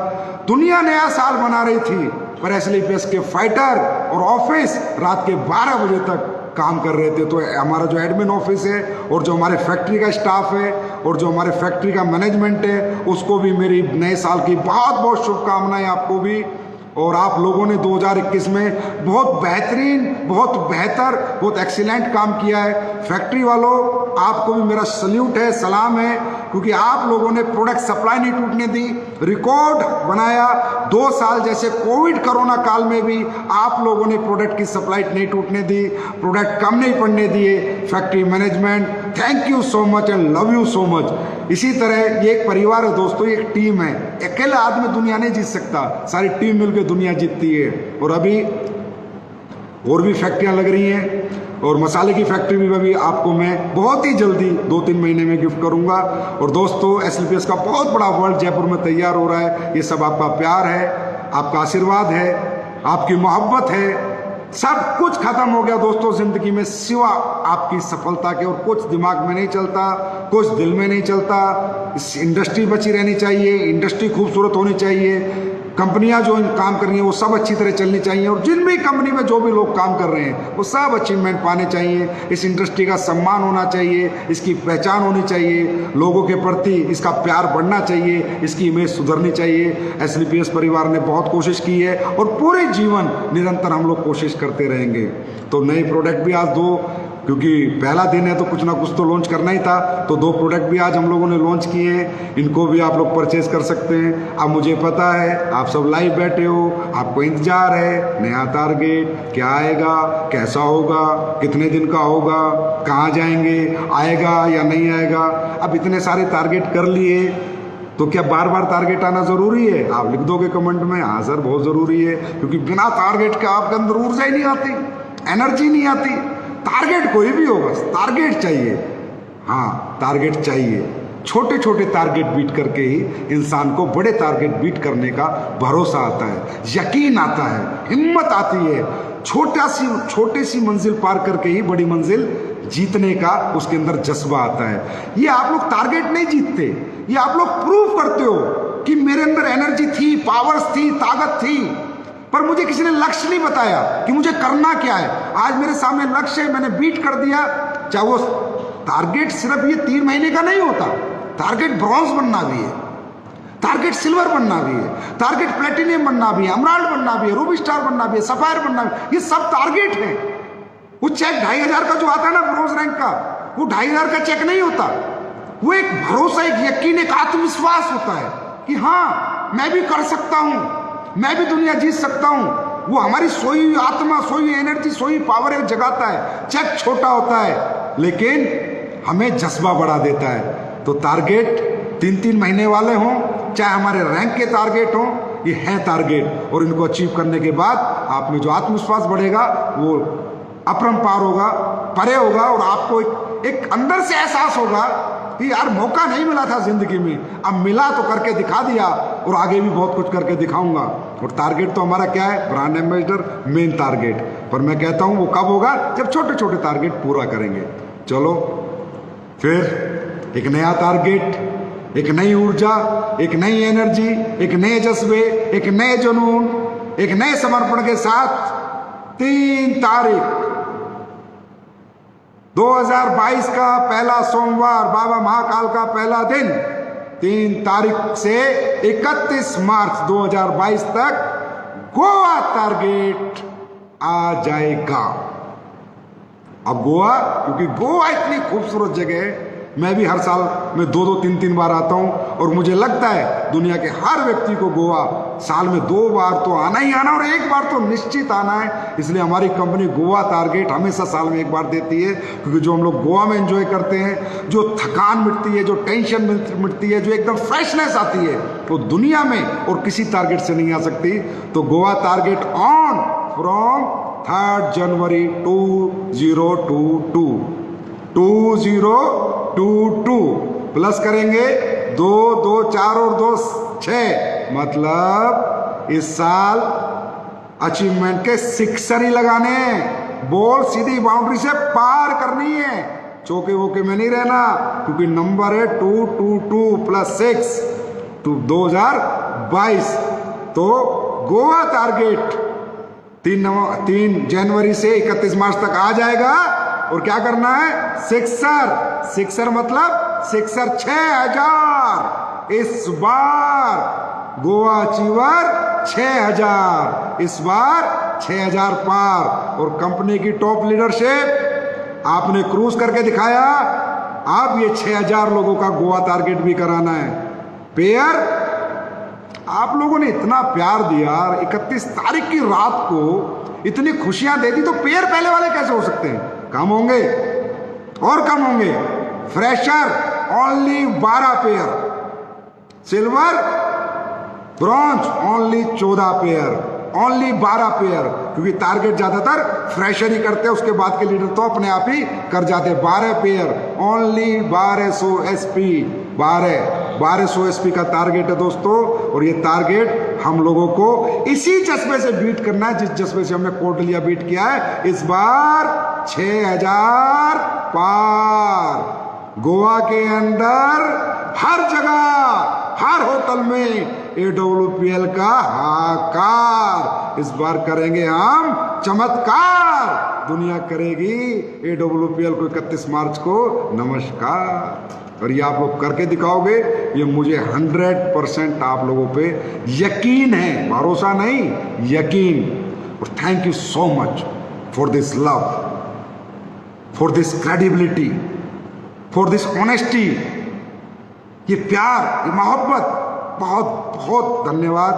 दुनिया नया साल मना रही थी, पर एसली पेस के फाइटर और ऑफिस रात के 12 बजे तक काम कर रहे थे। तो हमारा जो एडमिन ऑफिस है और जो हमारे फैक्ट्री का स्टाफ है और जो हमारे फैक्ट्री का मैनेजमेंट है, उसको भी मेरी नए साल की बहुत बहुत शुभकामनाएं। आपको भी और आप लोगों ने 2021 में बहुत बेहतरीन, बहुत बेहतर, बहुत एक्सीलेंट काम किया है। फैक्ट्री वालों, आपको भी मेरा सल्यूट है, सलाम है, क्योंकि आप लोगों ने प्रोडक्ट सप्लाई नहीं टूटने दी, रिकॉर्ड बनाया। 2 साल जैसे कोविड कोरोना काल में भी आप लोगों ने प्रोडक्ट की सप्लाई नहीं टूटने दी, प्रोडक्ट कम नहीं पड़ने दिए। Factory management, thank you so much and love you so much. इसी तरह ये एक परिवार है दोस्तों, ये एक टीम है। अकेला आदमी दुनिया नहीं जीत सकता, सारी टीम मिलकर दुनिया जीतती है। और अभी और भी फैक्ट्रियां लग रही हैं, और मसाले की फैक्ट्री भी अभी आपको मैं बहुत ही जल्दी 2-3 महीने में गिफ्ट करूंगा। और दोस्तों, SLPS का बहुत बड़ा वर्ल्ड जयपुर में तैयार हो रहा है। ये सब आपका प्यार है, आपका आशीर्वाद है, आपकी मोहब्बत है। सब कुछ खत्म हो गया दोस्तों जिंदगी में सिवा आपकी सफलता के, और कुछ दिमाग में नहीं चलता, कुछ दिल में नहीं चलता। इस इंडस्ट्री बची रहनी चाहिए, इंडस्ट्री खूबसूरत होनी चाहिए, कंपनियां जो काम कर रही हैं वो सब अच्छी तरह चलनी चाहिए, और जिन भी कंपनी में जो भी लोग काम कर रहे हैं वो सब अचीवमेंट पाने चाहिए। इस इंडस्ट्री का सम्मान होना चाहिए, इसकी पहचान होनी चाहिए, लोगों के प्रति इसका प्यार बढ़ना चाहिए, इसकी इमेज सुधरनी चाहिए। SLPS परिवार ने बहुत कोशिश की है और पूरे जीवन निरंतर हम लोग कोशिश करते रहेंगे। तो नए प्रोडक्ट भी आज 2, क्योंकि पहला दिन है तो कुछ ना कुछ तो लॉन्च करना ही था, तो 2 प्रोडक्ट भी आज हम लोगों ने लॉन्च किए हैं। इनको भी आप लोग परचेज कर सकते हैं। अब मुझे पता है आप सब लाइव बैठे हो, आपको इंतजार है नया टारगेट क्या आएगा, कैसा होगा, कितने दिन का होगा, कहाँ जाएंगे, आएगा या नहीं आएगा। अब इतने सारे टारगेट कर लिए तो क्या बार बार टारगेट आना जरूरी है? आप लिख दोगे कमेंट में, हाँ सर बहुत जरूरी है, क्योंकि बिना टारगेट के आपके अंदर ऊर्जा ही नहीं आती, एनर्जी नहीं आती। टारगेट कोई भी हो, बस टारगेट चाहिए। हाँ, टारगेट चाहिए। छोटे छोटे टारगेट बीट करके ही इंसान को बड़े टारगेट बीट करने का भरोसा आता है, यकीन आता है, हिम्मत आती है। छोटी सी मंजिल पार करके ही बड़ी मंजिल जीतने का उसके अंदर जज्बा आता है। ये आप लोग टारगेट नहीं जीतते, ये आप लोग प्रूव करते हो कि मेरे अंदर एनर्जी थी, पावर्स थी, ताकत थी, पर मुझे किसी ने लक्ष्य नहीं बताया कि मुझे करना क्या है। आज मेरे सामने लक्ष्य है, मैंने बीट कर दिया। चाहे वो टारगेट सिर्फ ये 3 महीने का नहीं होता, टारगेट ब्रॉन्ज बनना भी है, टारगेट सिल्वर बनना भी है, टारगेट प्लेटिनियम बनना भी है, एमराल्ड बनना भी है, रूबी स्टार बनना भी है, सफायर बनना भी है। ये सब टारगेट है। वो चेक 2500 का जो आता है ना ब्रॉन्ज रैंक का, वो 2500 का चेक नहीं होता। वो एक भरोसा, एक यकीन, एक आत्मविश्वास होता है कि हाँ मैं भी कर सकता हूं, मैं भी दुनिया जीत सकता हूं। वो हमारी सोई हुई आत्मा, सोई हुई एनर्जी, सोई हुई पावर एक जगाता है। चेक छोटा होता है लेकिन हमें जज्बा बढ़ा देता है। तो टारगेट 3-3 महीने वाले हों, चाहे हमारे रैंक के टारगेट हों, ये हैं टारगेट। और इनको अचीव करने के बाद आप में जो आत्मविश्वास बढ़ेगा वो अपरंपार होगा, परे होगा, और आपको एक अंदर से एहसास होगा कि यार मौका नहीं मिला था जिंदगी में, अब मिला तो करके दिखा दिया, और आगे भी बहुत कुछ करके दिखाऊंगा। और टारगेट तो हमारा क्या है? Brand ambassador, main target. पर मैं कहता हूं वो कब होगा? जब छोटे छोटे टारगेट पूरा करेंगे। चलो फिर एक नया टारगेट, एक नई ऊर्जा, एक नई एनर्जी, एक नए जज्बे, एक नए जुनून, एक नए समर्पण के साथ 3 तारीख 2022 का पहला सोमवार, बाबा महाकाल का पहला दिन, 3 तारीख से 31 मार्च 2022 तक गोवा टारगेट आ जाएगा। अब गोवा, क्योंकि गोवा इतनी खूबसूरत जगह है, मैं भी हर साल में 2-2, 3-3 बार आता हूं, और मुझे लगता है दुनिया के हर व्यक्ति को गोवा साल में 2 बार तो आना ही आना, और 1 बार तो निश्चित आना है। इसलिए हमारी कंपनी गोवा टारगेट हमेशा साल में 1 बार देती है, क्योंकि जो हम लोग गोवा में एंजॉय करते हैं, जो थकान मिटती है, जो टेंशन मिटती है, जो एकदम फ्रेशनेस आती है, तो दुनिया में और किसी टारगेट से नहीं आ सकती। तो Goa target on from 3 January 2022 plus करेंगे 2, 2, 4 और 2, 6, मतलब इस साल अचीवमेंट के 6 ही लगाने हैं। बॉल सीधी बाउंड्री से पार करनी है, चौके वोके में नहीं रहना, क्योंकि नंबर है 222 + 6 2022। तो गोवा टारगेट 3 जनवरी से 31 मार्च तक आ जाएगा। और क्या करना है? सिक्सर मतलब 6000 इस बार गोवा अचीवर 6000, इस बार 6000 पार। और कंपनी की टॉप लीडरशिप, आपने क्रूज करके दिखाया, अब ये 6000 लोगों का गोवा टारगेट भी कराना है। पेयर, आप लोगों ने इतना प्यार दिया, 31 तारीख की रात को इतनी खुशियां दे दी, तो पेयर पहले वाले कैसे हो सकते हैं? कम होंगे और कम होंगे। Fresher only 12 pair, silver bronze only 14 pair, only 12 pair, क्योंकि टारगेट ज्यादातर फ्रेशर ही करते हैं, उसके बाद के लीडर तो अपने आप ही कर जाते हैं। 12 पेयर, ओनली 1200 एसपी, 1200 एसपी का टारगेट है दोस्तों। और ये टारगेट हम लोगों को इसी जज्बे से बीट करना है जिस जज्बे से हमने कोटलिया बीट किया है। इस बार 6000 पार। गोवा के अंदर हर जगह, हर होटल में AWPL का हाकार। इस बार करेंगे हम चमत्कार, दुनिया करेगी AWPL को 31 मार्च को नमस्कार। और ये आप लोग करके दिखाओगे, ये मुझे 100% आप लोगों पे यकीन है, भरोसा नहीं, यकीन। और thank you so much for this love, for this credibility, for this honesty, ये प्यार, ये मोहब्बत, बहुत बहुत धन्यवाद।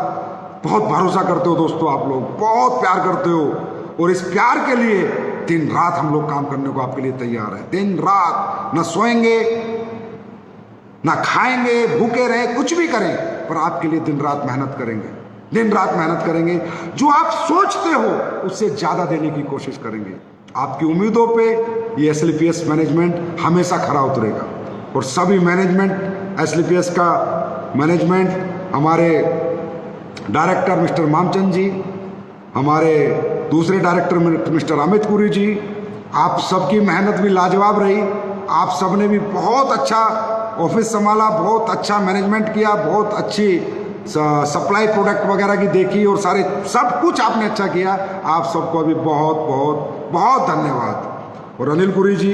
बहुत भरोसा करते हो दोस्तों, आप लोग बहुत प्यार करते हो। और इस प्यार के लिए दिन रात हम लोग काम करने को आपके लिए तैयार है। दिन रात न सोएंगे, ना खाएंगे, भूखे रहे, कुछ भी करें, पर आपके लिए दिन रात मेहनत करेंगे, दिन रात मेहनत करेंगे। जो आप सोचते हो उससे ज्यादा देने की कोशिश करेंगे। आपकी उम्मीदों पे ये SLPS मैनेजमेंट हमेशा खरा उतरेगा। और सभी मैनेजमेंट, SLPS का मैनेजमेंट, हमारे डायरेक्टर मिस्टर मामचंद जी, हमारे दूसरे डायरेक्टर मिस्टर अमित पुरी जी, आप सबकी मेहनत भी लाजवाब रही। आप सबने भी बहुत अच्छा ऑफिस संभाला, बहुत अच्छा मैनेजमेंट किया, बहुत अच्छी सप्लाई प्रोडक्ट वगैरह की देखी, और सारे सब कुछ आपने अच्छा किया। आप सबको भी बहुत बहुत बहुत धन्यवाद। और अनिल पुरी जी,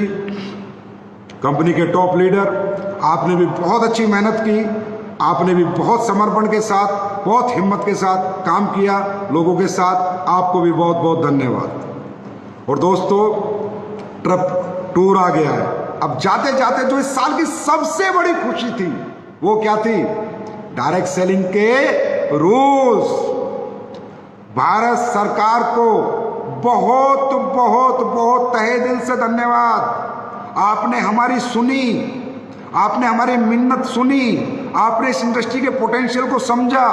कंपनी के टॉप लीडर, आपने भी बहुत अच्छी मेहनत की, आपने भी बहुत समर्पण के साथ, बहुत हिम्मत के साथ काम किया लोगों के साथ। आपको भी बहुत बहुत धन्यवाद। और दोस्तों, ट्रिप टूर आ गया है। अब जाते जाते जो इस साल की सबसे बड़ी खुशी थी वो क्या थी? डायरेक्ट सेलिंग के रूल्स। भारत सरकार को बहुत बहुत बहुत तहे दिल से धन्यवाद। आपने हमारी सुनी, आपने हमारी मिन्नत सुनी, आपने इस इंडस्ट्री के पोटेंशियल को समझा,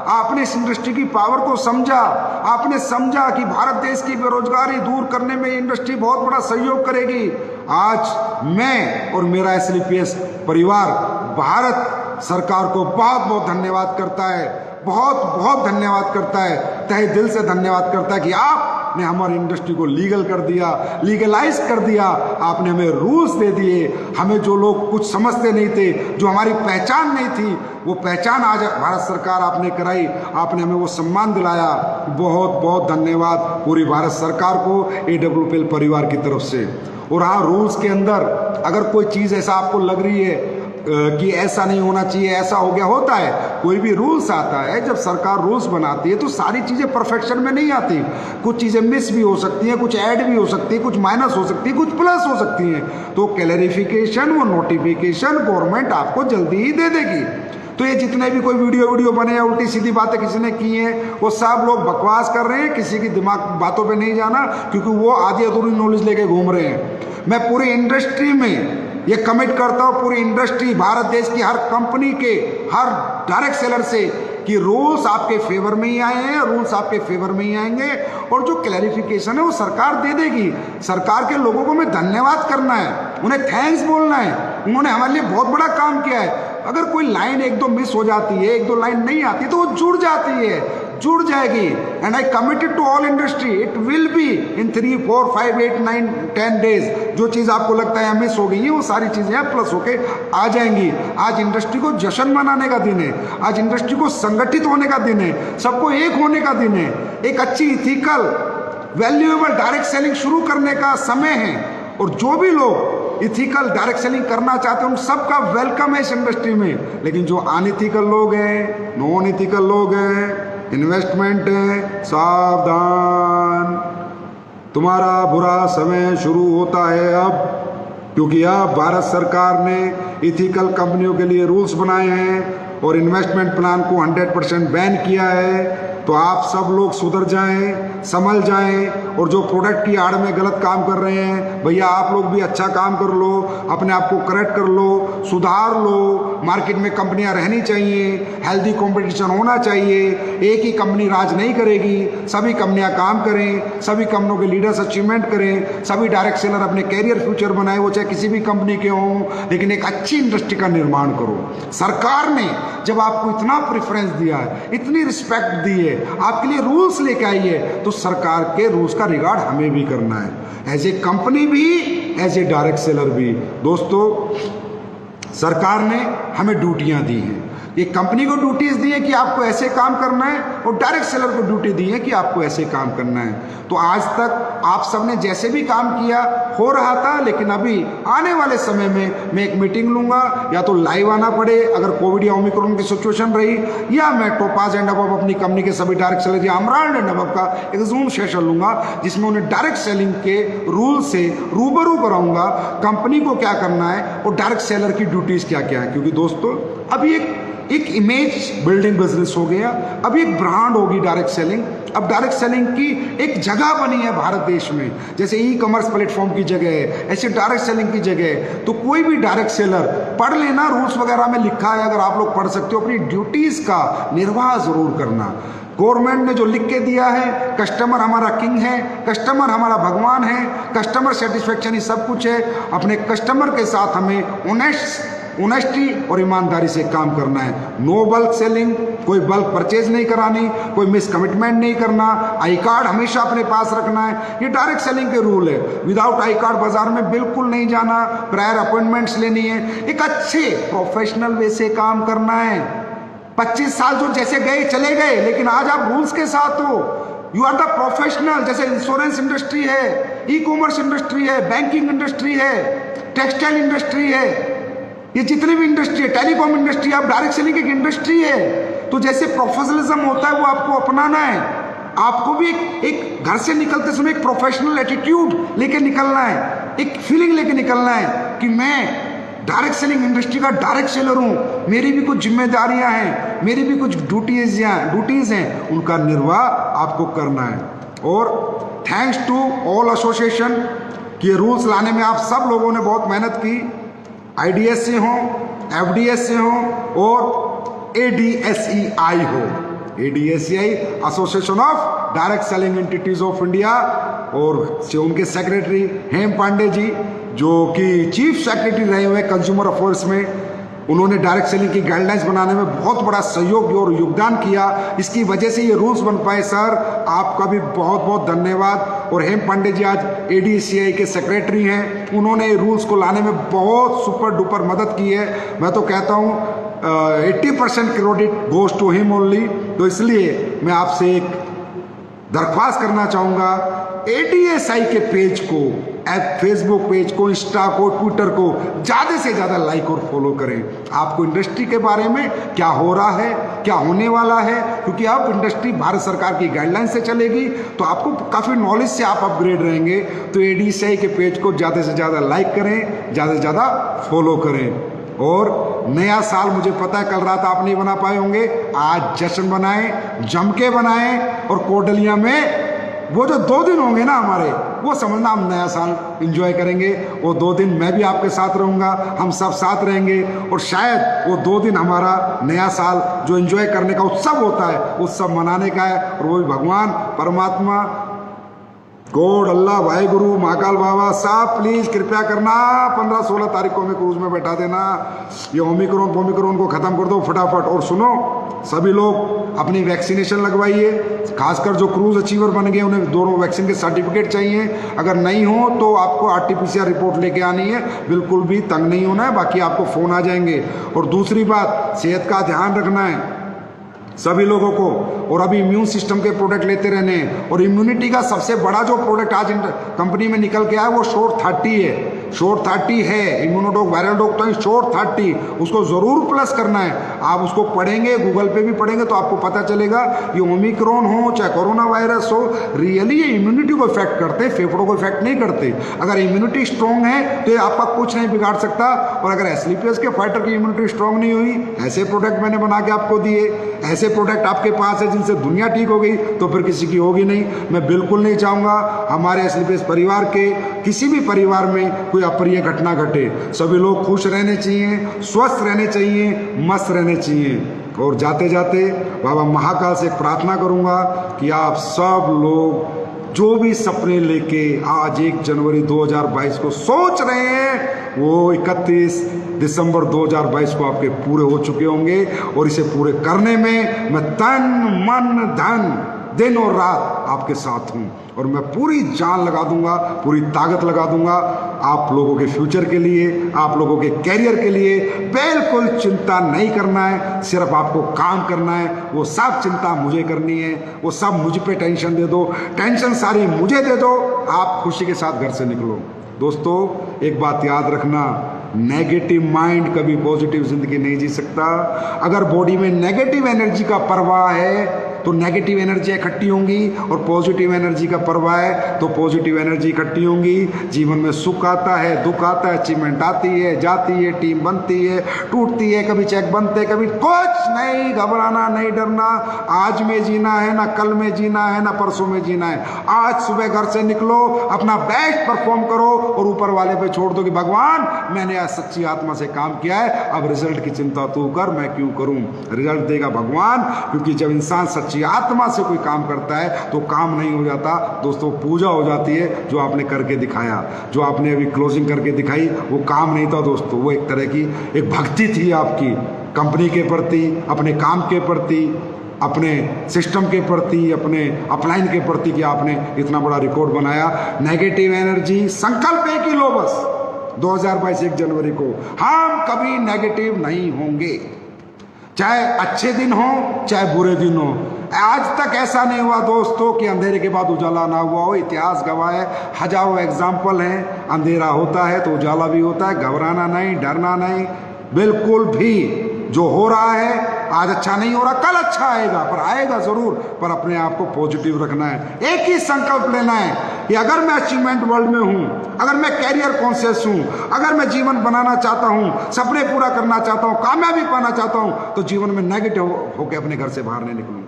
आपने इस इंडस्ट्री की पावर को समझा, आपने समझा कि भारत देश की बेरोजगारी दूर करने में ये इंडस्ट्री बहुत बड़ा सहयोग करेगी। आज मैं और मेरा SLPS परिवार भारत सरकार को बहुत बहुत धन्यवाद करता है, बहुत बहुत धन्यवाद करता है, तहे दिल से धन्यवाद करता है कि आपने हमारी इंडस्ट्री को लीगल कर दिया, लीगलाइज कर दिया। आपने हमें रूल्स दे दिए। हमें जो लोग कुछ समझते नहीं थे, जो हमारी पहचान नहीं थी, वो पहचान आज भारत सरकार आपने कराई। आपने हमें वो सम्मान दिलाया। बहुत बहुत धन्यवाद पूरी भारत सरकार को, AWPL परिवार की तरफ से। और हाँ, रूल्स के अंदर अगर कोई चीज़ ऐसा आपको लग रही है कि ऐसा नहीं होना चाहिए, ऐसा हो गया, होता है, कोई भी रूल्स आता है, जब सरकार रूल्स बनाती है तो सारी चीज़ें परफेक्शन में नहीं आती। कुछ चीज़ें मिस भी हो सकती हैं, कुछ ऐड भी हो सकती है, कुछ माइनस हो सकती है, कुछ प्लस हो सकती हैं। तो क्लैरिफिकेशन, वो नोटिफिकेशन गवर्नमेंट आपको जल्दी ही दे देगी। तो ये जितने भी कोई वीडियो बने या उल्टी सीधी बातें किसी ने की हैं, वो सब लोग बकवास कर रहे हैं। किसी की दिमाग बातों पे नहीं जाना, क्योंकि वो आधी अधूरी नॉलेज लेके घूम रहे हैं। मैं पूरी इंडस्ट्री में ये कमिट करता हूँ, पूरी इंडस्ट्री, भारत देश की हर कंपनी के, हर डायरेक्ट सेलर से, कि रूल्स आपके फेवर में ही आए हैं, रूल्स आपके फेवर में ही आएंगे। और जो क्लैरिफिकेशन है वो सरकार दे देगी। सरकार के लोगों को हमें धन्यवाद करना है, उन्हें थैंक्स बोलना है। उन्होंने हमारे लिए बहुत बड़ा काम किया है। अगर कोई लाइन एक दो मिस हो जाती है, एक दो लाइन नहीं आती, तो वो जुड़ जाती है, जुड़ जाएगी। And I committed to all industry, it will be in 3, 4, 5, 8, 9, 10 days. जो चीज़ आपको लगता है मिस हो गई है, वो सारी चीज़ें प्लस होके आ जाएंगी। आज इंडस्ट्री को जश्न मनाने का दिन है, आज इंडस्ट्री को संगठित होने का दिन है, सबको एक होने का दिन है। एक अच्छी इथिकल वैल्यूएबल डायरेक्ट सेलिंग शुरू करने का समय है। और जो भी लोग इथिकल डायरेक्ट सेलिंग करना चाहते हैं उन सबका वेलकम है इस इंडस्ट्री में। लेकिन जो अनइथिकल लोग हैं, नॉन इथिकल लोग हैं, इन्वेस्टमेंट है, सावधान, तुम्हारा बुरा समय शुरू होता है अब। क्योंकि अब भारत सरकार ने इथिकल कंपनियों के लिए रूल्स बनाए हैं और इन्वेस्टमेंट प्लान को 100% बैन किया है। तो आप सब लोग सुधर जाएं, संभल जाएं, और जो प्रोडक्ट की आड़ में गलत काम कर रहे हैं भैया आप लोग भी अच्छा काम कर लो, अपने आप को करेक्ट कर लो, सुधार लो। मार्केट में कंपनियां रहनी चाहिए, हेल्दी कंपटीशन होना चाहिए, एक ही कंपनी राज नहीं करेगी, सभी कंपनियां काम करें, सभी कंपनियों के लीडर्स अचीवमेंट करें, सभी डायरेक्ट सेलर अपने कैरियर फ्यूचर बनाए, वो चाहे किसी भी कंपनी के हों, लेकिन एक अच्छी इंडस्ट्री का निर्माण करो। सरकार ने जब आपको इतना प्रेफरेंस दिया है, इतनी रिस्पेक्ट दी है, आपके लिए रूल्स लेके आई है, तो सरकार के रूल्स का रिगार्ड हमें भी करना है, एज ए कंपनी भी, एज ए डायरेक्ट सेलर भी। दोस्तों, सरकार ने हमें ड्यूटियां दी हैं, ये कंपनी को ड्यूटीज दी है कि आपको ऐसे काम करना है, और डायरेक्ट सेलर को ड्यूटी दी है कि आपको ऐसे काम करना है। तो आज तक आप सबने जैसे भी काम किया हो रहा था, लेकिन अभी आने वाले समय में मैं एक मीटिंग लूंगा, या तो लाइव आना पड़े अगर कोविड या ओमिक्रॉन की सिचुएशन रही, या मैं टोपाज एंड अबव अपनी कंपनी के सभी डायरेक्ट सेलर या अमरान एंड अबव का एक जूम सेशन लूंगा, जिसमें उन्हें डायरेक्ट सेलिंग के रूल से रूबरू कराऊंगा, कंपनी को क्या करना है और डायरेक्ट सेलर की ड्यूटीज क्या क्या है। क्योंकि दोस्तों, अभी एक इमेज बिल्डिंग बिजनेस हो गया, अब एक ब्रांड होगी डायरेक्ट सेलिंग। अब डायरेक्ट सेलिंग की एक जगह बनी है भारत देश में, जैसे ई कॉमर्स प्लेटफॉर्म की जगह है, ऐसे डायरेक्ट सेलिंग की जगह है। तो कोई भी डायरेक्ट सेलर पढ़ लेना, रूल्स वगैरह में लिखा है, अगर आप लोग पढ़ सकते हो, अपनी ड्यूटीज का निर्वाह जरूर करना। गवर्नमेंट ने जो लिख के दिया है, कस्टमर हमारा किंग है, कस्टमर हमारा भगवान है, कस्टमर सेटिस्फेक्शन ही सब कुछ है। अपने कस्टमर के साथ हमें ऑनेस्टी और ईमानदारी से काम करना है। नो बल्क सेलिंग, कोई बल्क परचेज नहीं करानी, कोई मिस कमिटमेंट नहीं करना, आई कार्ड हमेशा अपने पास रखना है, ये डायरेक्ट सेलिंग के रूल है। विदाउट आई कार्ड बाजार में बिल्कुल नहीं जाना, प्रायर अपॉइंटमेंट्स लेनी है, एक अच्छे प्रोफेशनल वे से काम करना है। 25 साल जो जैसे गए चले गए, लेकिन आज आप रूल्स के साथ हो, यू आर द प्रोफेशनल। जैसे इंश्योरेंस इंडस्ट्री है, ई कॉमर्स इंडस्ट्री है, बैंकिंग इंडस्ट्री है, टेक्सटाइल इंडस्ट्री है, ये जितनी भी इंडस्ट्री है, टेलीकॉम इंडस्ट्री, अब डायरेक्ट सेलिंग एक इंडस्ट्री है। तो जैसे प्रोफेशनलिज्म होता है वो आपको अपनाना है। आपको भी एक घर से निकलते समय एक प्रोफेशनल एटीट्यूड लेके निकलना है, एक फीलिंग लेके निकलना है कि मैं डायरेक्ट सेलिंग इंडस्ट्री का डायरेक्ट सेलर हूं, मेरी भी कुछ जिम्मेदारियां हैं, मेरी भी कुछ ड्यूटीज हैं, उनका निर्वाह आपको करना है। और थैंक्स टू ऑल एसोसिएशन कि रूल्स लाने में आप सब लोगों ने बहुत मेहनत की, IDS से हो, FDS से हो और ADSEI हो, ADSEI association of direct selling entities of India, और उनके सेक्रेटरी हेम पांडे जी, जो कि चीफ सेक्रेटरी रहे हुए कंज्यूमर अफेयर्स में, उन्होंने डायरेक्ट सेलिंग की गाइडलाइंस बनाने में बहुत बड़ा सहयोग और योगदान किया। इसकी वजह से ये रूल्स बन पाए। सर, आपका भी बहुत बहुत धन्यवाद। और हेम पांडे जी आज ADSEI के सेक्रेटरी हैं, उन्होंने रूल्स को लाने में बहुत सुपर डुपर मदद की है। मैं तो कहता हूँ 80% credit goes to him only. तो इसलिए मैं आपसे एक दरख्वास्त करना चाहूँगा, ADSI के पेज को, फेसबुक पेज को, इंस्टा को, ट्विटर को ज़्यादा से ज़्यादा लाइक और फॉलो करें। आपको इंडस्ट्री के बारे में क्या हो रहा है, क्या होने वाला है, क्योंकि अब इंडस्ट्री भारत सरकार की गाइडलाइन से चलेगी, तो आपको काफ़ी नॉलेज से आप अपग्रेड रहेंगे। तो ADSI के पेज को ज़्यादा से ज़्यादा लाइक करें, ज़्यादा से ज़्यादा फॉलो करें। और नया साल मुझे पता है कल रात आप नहीं बना पाए होंगे, आज जश्न बनाएं, जम के बनाएं, और कोडलिया में वो जो 2 दिन होंगे ना हमारे, वो समझना हम नया साल एंजॉय करेंगे। वो 2 दिन मैं भी आपके साथ रहूँगा, हम सब साथ रहेंगे, और शायद वो 2 दिन हमारा नया साल जो एंजॉय करने का उत्सव होता है, उत्सव मनाने का है। और वो भी भगवान परमात्मा गॉड, अल्लाह, वाहेगुरु, महाकाल बाबा साहब प्लीज़ कृपया करना 15-16 तारीख को हमें क्रूज में बैठा देना। ये ओमिक्रॉन को ख़त्म कर दो फटाफट। और सुनो, सभी लोग अपनी वैक्सीनेशन लगवाइए, खासकर जो क्रूज अचीवर बन गए उन्हें दोनों वैक्सीन के सर्टिफिकेट चाहिए। अगर नहीं हो तो आपको RT-PCR रिपोर्ट लेके आनी है, बिल्कुल भी तंग नहीं होना है, बाकी आपको फ़ोन आ जाएंगे। और दूसरी बात, सेहत का ध्यान रखना है सभी लोगों को, और अभी इम्यून सिस्टम के प्रोडक्ट लेते रहने हैं। और इम्यूनिटी का सबसे बड़ा जो प्रोडक्ट आज कंपनी में निकल के आया वो श्योर 30 है। शोर 30 है, इम्यूनोडोक वायरल डोक तो शोर 30, उसको ज़रूर प्लस करना है। आप उसको पढ़ेंगे, गूगल पे भी पढ़ेंगे तो आपको पता चलेगा ये ओमिक्रॉन हो चाहे कोरोना वायरस हो, रियली ये इम्यूनिटी को इफेक्ट करते हैं, फेफड़ों को इफेक्ट नहीं करते। अगर इम्यूनिटी स्ट्रांग है तो ये आपका कुछ नहीं बिगाड़ सकता। और अगर एस्क्लेपियस के फाइटर की इम्यूनिटी स्ट्रांग नहीं हुई, ऐसे प्रोडक्ट मैंने बना के आपको दिए, ऐसे प्रोडक्ट आपके पास है जिनसे दुनिया ठीक हो गई, तो फिर किसी की होगी नहीं। मैं बिल्कुल नहीं चाहूँगा हमारे एस्क्लेपियस परिवार के किसी भी परिवार में कोई अप्रिय घटना घटे। सभी लोग खुश रहने चाहिए, स्वस्थ रहने चाहिए, मस्त रहने चाहिए। और जाते जाते बाबा महाकाल से एक प्रार्थना करूँगा कि आप सब लोग जो भी सपने लेके आज 1 जनवरी 2022 को सोच रहे हैं वो 31 दिसंबर 2022 को आपके पूरे हो चुके होंगे। और इसे पूरे करने में मैं तन मन धन दिन और रात आपके साथ हूँ और मैं पूरी जान लगा दूंगा, पूरी ताकत लगा दूंगा आप लोगों के फ्यूचर के लिए, आप लोगों के कैरियर के लिए। बिल्कुल चिंता नहीं करना है, सिर्फ आपको काम करना है। वो सब चिंता मुझे करनी है, वो सब मुझ पे टेंशन दे दो, टेंशन सारी मुझे दे दो, आप खुशी के साथ घर से निकलो। दोस्तों एक बात याद रखना, नेगेटिव माइंड कभी पॉजिटिव जिंदगी नहीं जी सकता। अगर बॉडी में नेगेटिव एनर्जी का प्रवाह है तो नेगेटिव एनर्जी इकट्ठी होंगी, और पॉजिटिव एनर्जी का प्रवाह है तो पॉजिटिव एनर्जी इकट्ठी होंगी। जीवन में सुख आता है, दुख आता है, अचीवमेंट आती है, जाती है, टीम बनती है, टूटती है, कभी चेक बनते, कभी कुछ नहीं। घबराना नहीं, डरना। आज में जीना है, ना कल में जीना है, ना परसों में जीना है। आज सुबह घर से निकलो, अपना बेस्ट परफॉर्म करो और ऊपर वाले पे छोड़ दो कि भगवान मैंने आज सच्ची आत्मा से काम किया है, अब रिजल्ट की चिंता तू कर, मैं क्यों करूं। रिजल्ट देगा भगवान, क्योंकि जब इंसान सच्ची आत्मा से कोई काम करता है तो काम नहीं हो जाता दोस्तों, पूजा हो जाती है। जो आपने करके दिखाया, जो आपने अभी क्लोजिंग करके दिखाई, वो काम नहीं था दोस्तों, वो एक तरह की एक भक्ति थी आपकी कंपनी के प्रति, अपने काम के प्रति, अपने सिस्टम के प्रति, अपने अपलाइन के प्रति कि आपने इतना बड़ा रिकॉर्ड बनाया। नेगेटिव एनर्जी संकल्प एक ही लो बस, 2022 1 जनवरी को हम कभी नेगेटिव नहीं होंगे, चाहे अच्छे दिन हो चाहे बुरे दिन हो। आज तक ऐसा नहीं हुआ दोस्तों कि अंधेरे के बाद उजाला ना हुआ हो। इतिहास गवाह है, हजारों एग्जाम्पल हैं। अंधेरा होता है तो उजाला भी होता है। घबराना नहीं, डरना नहीं, बिल्कुल भी। जो हो रहा है आज अच्छा नहीं हो रहा, कल अच्छा आएगा, पर आएगा जरूर। पर अपने आप को पॉजिटिव रखना है। एक ही संकल्प लेना है कि अगर मैं अचीवमेंट वर्ल्ड में हूं, अगर मैं कैरियर कॉन्शियस हूं, अगर मैं जीवन बनाना चाहता हूं, सपने पूरा करना चाहता हूं, कामयाबी पाना चाहता हूं, तो जीवन में नेगेटिव होकर अपने घर से बाहर नहीं निकलूंगा,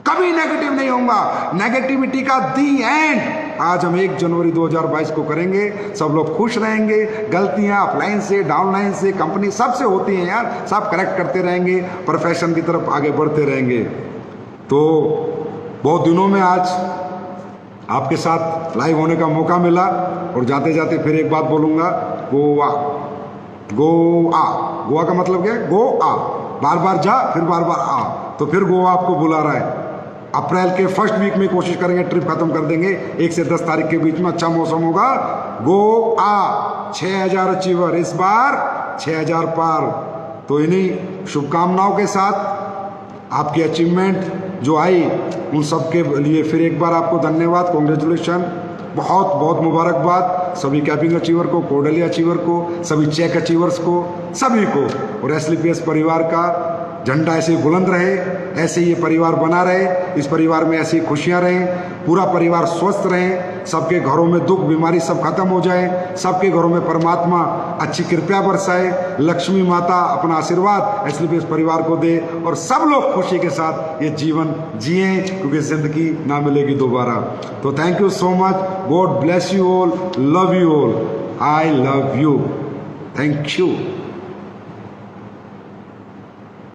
कभी नेगेटिव नहीं होऊंगा। नेगेटिविटी का दी एंड आज हम 1 जनवरी 2022 को करेंगे। सब लोग खुश रहेंगे। गलतियां अपलाइन से, डाउनलाइन से, कंपनी सबसे होती हैं यार, सब करेक्ट करते रहेंगे, प्रोफेशन की तरफ आगे बढ़ते रहेंगे। तो बहुत दिनों में आज आपके साथ लाइव होने का मौका मिला। और जाते जाते फिर एक बात बोलूँगा, गोवा, गोवा, गोवा का मतलब क्या है? गो आ, बार बार जा फिर बार बार आ, तो फिर गोवा आपको बुला रहा है। अप्रैल के फर्स्ट वीक में कोशिश करेंगे, ट्रिप खत्म कर देंगे। 1 से 10 तारीख के बीच में अच्छा मौसम होगा। गो आ, 6000 अचीवर, इस बार 6000 पार। तो इन्हीं शुभकामनाओं के साथ आपकी अचीवमेंट जो आई उन सब के लिए फिर एक बार आपको धन्यवाद, कॉन्ग्रेचुलेशन, बहुत बहुत मुबारकबाद सभी कैपिंग अचीवर को, कोर्डेली अचीवर को, सभी चेक अचीवर्स को, सभी को। और एस्क्लेपियस परिवार का झंडा ऐसे बुलंद रहे, ऐसे ये परिवार बना रहे, इस परिवार में ऐसी खुशियां रहें, पूरा परिवार स्वस्थ रहे, सबके घरों में दुख बीमारी सब खत्म हो जाए, सबके घरों में परमात्मा अच्छी कृपया बरसाए, लक्ष्मी माता अपना आशीर्वाद एस्क्लेपियस परिवार को दे और सब लोग खुशी के साथ ये जीवन जिए, क्योंकि जिंदगी ना मिलेगी दोबारा। तो thank you so much, God bless you all, love you all, I love you, thank you.